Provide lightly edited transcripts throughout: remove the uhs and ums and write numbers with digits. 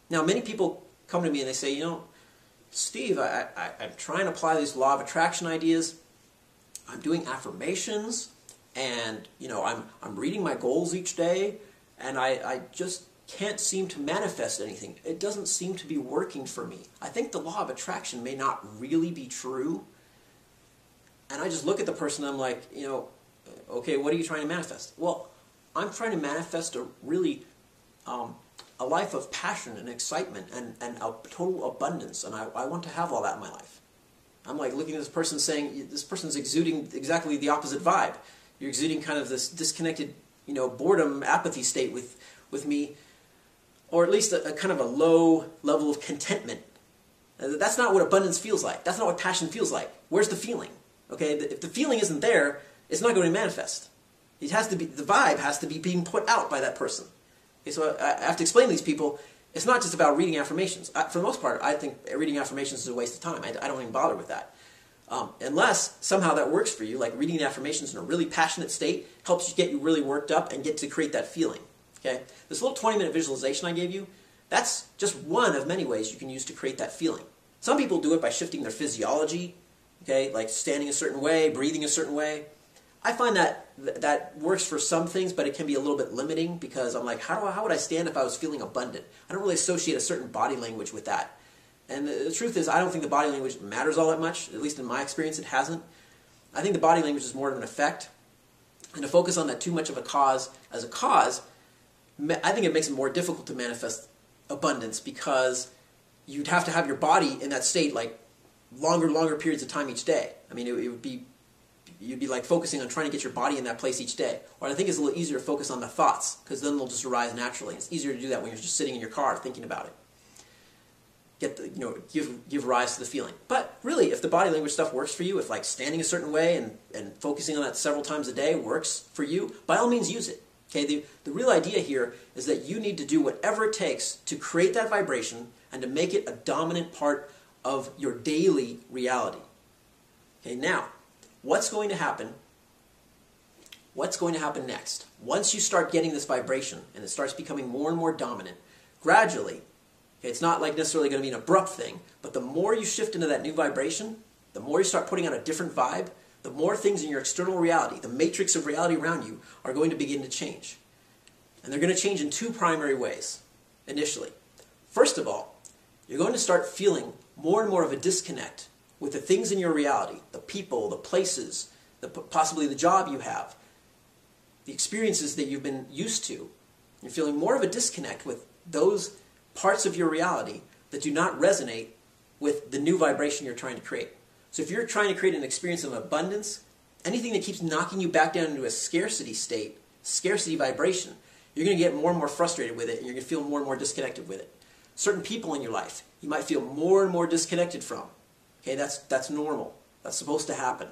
Now, many people come to me and they say, Steve, I'm trying to apply these law of attraction ideas. I'm doing affirmations, and I'm reading my goals each day, and I just can't seem to manifest anything. It doesn't seem to be working for me. I think the law of attraction may not really be true. And I just look at the person and I'm like, okay, what are you trying to manifest? Well, I'm trying to manifest a really a life of passion and excitement and a total abundance, and I want to have all that in my life. I'm like looking at this person saying, this person's exuding exactly the opposite vibe. You're exuding kind of this disconnected, boredom, apathy state with me, or at least a kind of a low level of contentment. That's not what abundance feels like. That's not what passion feels like. Where's the feeling? Okay, if the feeling isn't there, it's not going to manifest. It has to be, the vibe has to be being put out by that person. Okay, so I have to explain to these people, it's not just about reading affirmations. For the most part, I think reading affirmations is a waste of time. I don't even bother with that. Unless somehow that works for you, like reading affirmations in a really passionate state helps get you really worked up and get to create that feeling. Okay, this little 20-minute visualization I gave you, that's just one of many ways you can use to create that feeling. Some people do it by shifting their physiology, okay, like standing a certain way, breathing a certain way. I find that works for some things, but it can be a little bit limiting because I'm like, how would I stand if I was feeling abundant? I don't really associate a certain body language with that. And the truth is, I don't think the body language matters all that much. At least in my experience, it hasn't. I think the body language is more of an effect. And to focus on that too much of a cause as a cause, I think it makes it more difficult to manifest abundance because you'd have to have your body in that state like longer periods of time each day. I mean, you'd be like focusing on trying to get your body in that place each day. Or I think it's a little easier to focus on the thoughts because then they'll just arise naturally. It's easier to do that when you're just sitting in your car thinking about it. Give rise to the feeling. But really, if the body language stuff works for you, if like standing a certain way and focusing on that several times a day works for you, by all means use it. Okay, the real idea here is that you need to do whatever it takes to create that vibration and to make it a dominant part of your daily reality. Okay, now, what's going to happen? What's going to happen next? Once you start getting this vibration and it starts becoming more and more dominant, gradually, okay, it's not like necessarily going to be an abrupt thing, but the more you shift into that new vibration, the more you start putting out a different vibe, the more things in your external reality, the matrix of reality around you, are going to begin to change. And they're going to change in two primary ways, initially. First of all, you're going to start feeling more and more of a disconnect with the things in your reality, the people, the places, possibly the job you have, the experiences that you've been used to. You're feeling more of a disconnect with those parts of your reality that do not resonate with the new vibration you're trying to create. So if you're trying to create an experience of abundance, anything that keeps knocking you back down into a scarcity state, scarcity vibration, you're going to get more and more frustrated with it and you're going to feel more and more disconnected with it. Certain people in your life, you might feel more and more disconnected from. Okay, that's normal. That's supposed to happen.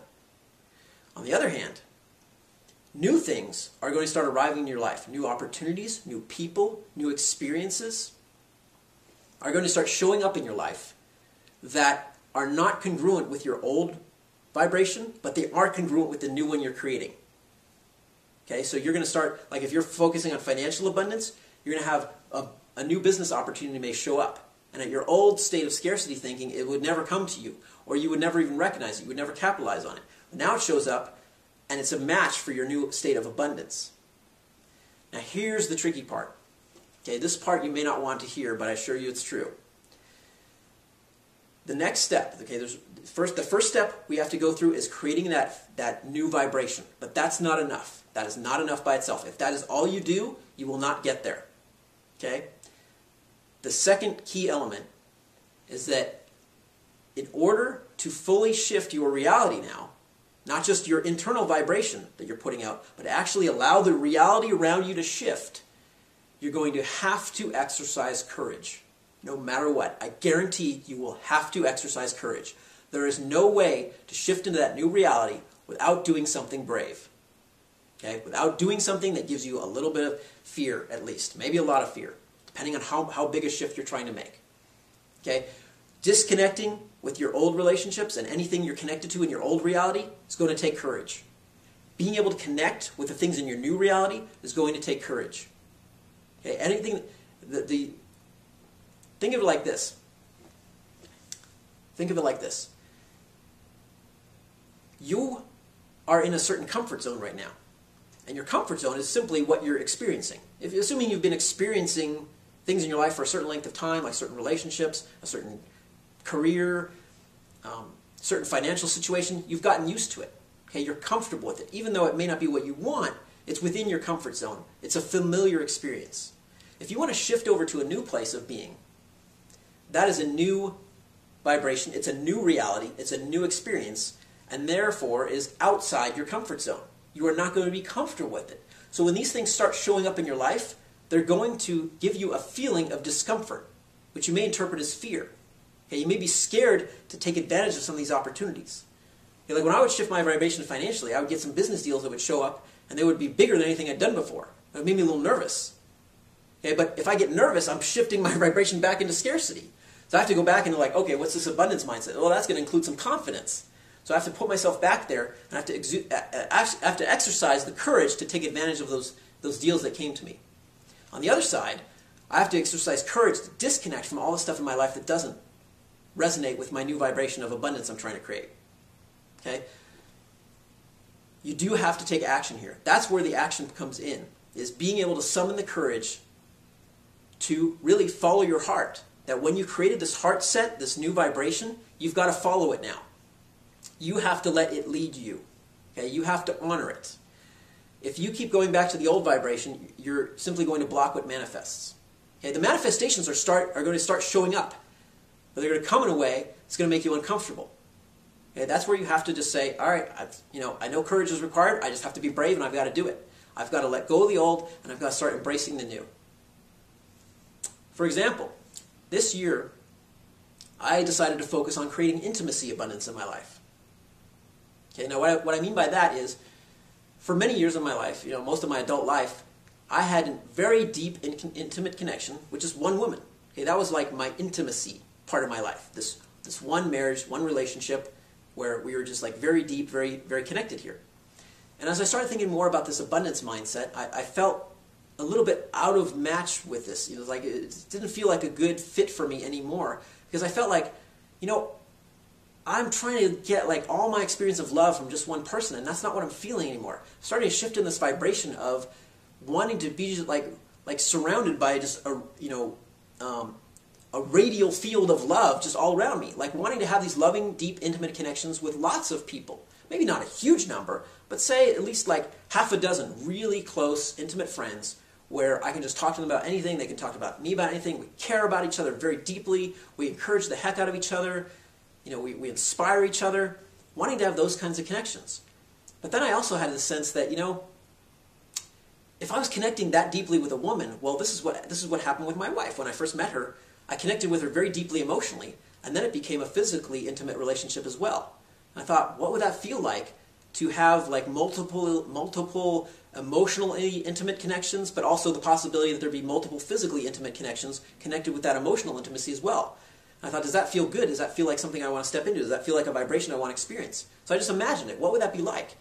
On the other hand, new things are going to start arriving in your life. New opportunities, new people, new experiences are going to start showing up in your life that are not congruent with your old vibration, but they are congruent with the new one you're creating. Okay, so you're going to start, like if you're focusing on financial abundance, you're going to have a new business opportunity may show up. And at your old state of scarcity thinking, it would never come to you, or you would never even recognize it, you would never capitalize on it. But now it shows up, and it's a match for your new state of abundance. Now here's the tricky part. Okay, this part you may not want to hear, but I assure you it's true. The next step, okay, the first step we have to go through is creating that new vibration. But that's not enough. That is not enough by itself. If that is all you do, you will not get there. Okay? The second key element is that in order to fully shift your reality now, not just your internal vibration that you're putting out, but actually allow the reality around you to shift, you're going to have to exercise courage. No matter what. I guarantee you will have to exercise courage. There is no way to shift into that new reality without doing something brave. Okay? Without doing something that gives you a little bit of fear, at least. Maybe a lot of fear, depending on how big a shift you're trying to make. Okay? Disconnecting with your old relationships and anything you're connected to in your old reality is going to take courage. Being able to connect with the things in your new reality is going to take courage. Okay? Anything, Think of it like this. Think of it like this. You are in a certain comfort zone right now. And your comfort zone is simply what you're experiencing. Assuming you've been experiencing things in your life for a certain length of time, like certain relationships, a certain career, certain financial situation, you've gotten used to it. Okay, you're comfortable with it. Even though it may not be what you want, it's within your comfort zone. It's a familiar experience. If you want to shift over to a new place of being, that is a new vibration, it's a new reality, it's a new experience, and therefore is outside your comfort zone. You are not going to be comfortable with it. So when these things start showing up in your life, they're going to give you a feeling of discomfort, which you may interpret as fear. Okay, you may be scared to take advantage of some of these opportunities. Okay, like when I would shift my vibration financially, I would get some business deals that would show up, and they would be bigger than anything I'd done before. It made me a little nervous. Okay, but if I get nervous, I'm shifting my vibration back into scarcity. So I have to go back and like, okay, what's this abundance mindset? Well, that's going to include some confidence. So I have to put myself back there, and I have to exercise the courage to take advantage of those deals that came to me. On the other side, I have to exercise courage to disconnect from all the stuff in my life that doesn't resonate with my new vibration of abundance I'm trying to create. Okay? You do have to take action here. That's where the action comes in, is being able to summon the courage to really follow your heart. That when you created this heart set, this new vibration, you've got to follow it now. You have to let it lead you. Okay? You have to honor it. If you keep going back to the old vibration, you're simply going to block what manifests. Okay? The manifestations are going to start showing up. But they're going to come in a way that's going to make you uncomfortable. Okay? That's where you have to just say, all right, I know courage is required. I just have to be brave, and I've got to do it. I've got to let go of the old, and I've got to start embracing the new. For example, this year, I decided to focus on creating intimacy abundance in my life. Okay, now what I mean by that is, for many years of my life, most of my adult life, I had a very deep, intimate connection with just one woman. Okay, that was like my intimacy part of my life. This one marriage, one relationship, where we were just like very deep, very, very connected here. And as I started thinking more about this abundance mindset, I felt a little bit out of match with this. Like it didn't feel like a good fit for me anymore, because I felt like, I'm trying to get like all my experience of love from just one person, and that's not what I'm feeling anymore. I'm starting to shift in this vibration of wanting to be just like surrounded by just a radial field of love just all around me, like wanting to have these loving, deep, intimate connections with lots of people. Maybe not a huge number, but say at least like half a dozen really close, intimate friends where I can just talk to them about anything, they can talk about me about anything, we care about each other very deeply, we encourage the heck out of each other, we inspire each other, wanting to have those kinds of connections. But then I also had the sense that, if I was connecting that deeply with a woman, well, this is what happened with my wife. When I first met her, I connected with her very deeply emotionally, and then it became a physically intimate relationship as well. And I thought, what would that feel like to have like multiple emotionally intimate connections, but also the possibility that there'd be multiple physically intimate connections connected with that emotional intimacy as well. And I thought, does that feel good? Does that feel like something I want to step into? Does that feel like a vibration I want to experience? So I just imagined it. What would that be like?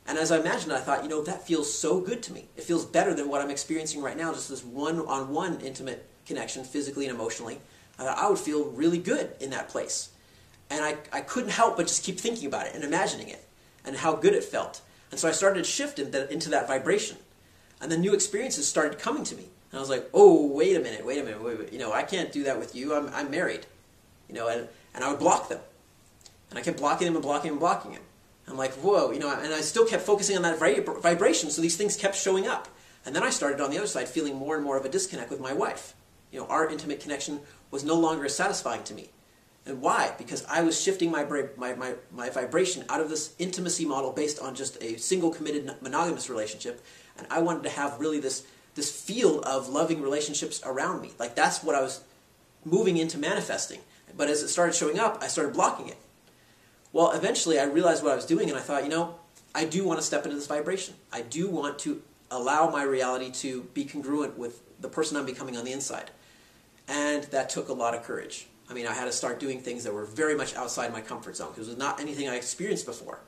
And as I imagined it, I thought, that feels so good to me. It feels better than what I'm experiencing right now, just this one-on-one intimate connection, physically and emotionally. I thought I would feel really good in that place. And I couldn't help but just keep thinking about it and imagining it and how good it felt. And so I started to shift into that vibration. And then new experiences started coming to me. And I was like, oh, wait a minute. I can't do that with you. I'm married. And I would block them. And I kept blocking him and blocking him and blocking him. I'm like, whoa, and I still kept focusing on that vibration, so these things kept showing up. And then I started on the other side feeling more and more of a disconnect with my wife. Our intimate connection was no longer as satisfying to me. And why? Because I was shifting my vibration out of this intimacy model based on just a single committed monogamous relationship, and I wanted to have really this field of loving relationships around me. Like that's what I was moving into manifesting. But as it started showing up, I started blocking it. Well, eventually I realized what I was doing, and I thought, I do want to step into this vibration. I do want to allow my reality to be congruent with the person I'm becoming on the inside. And that took a lot of courage. I had to start doing things that were very much outside my comfort zone, because it was not anything I experienced before.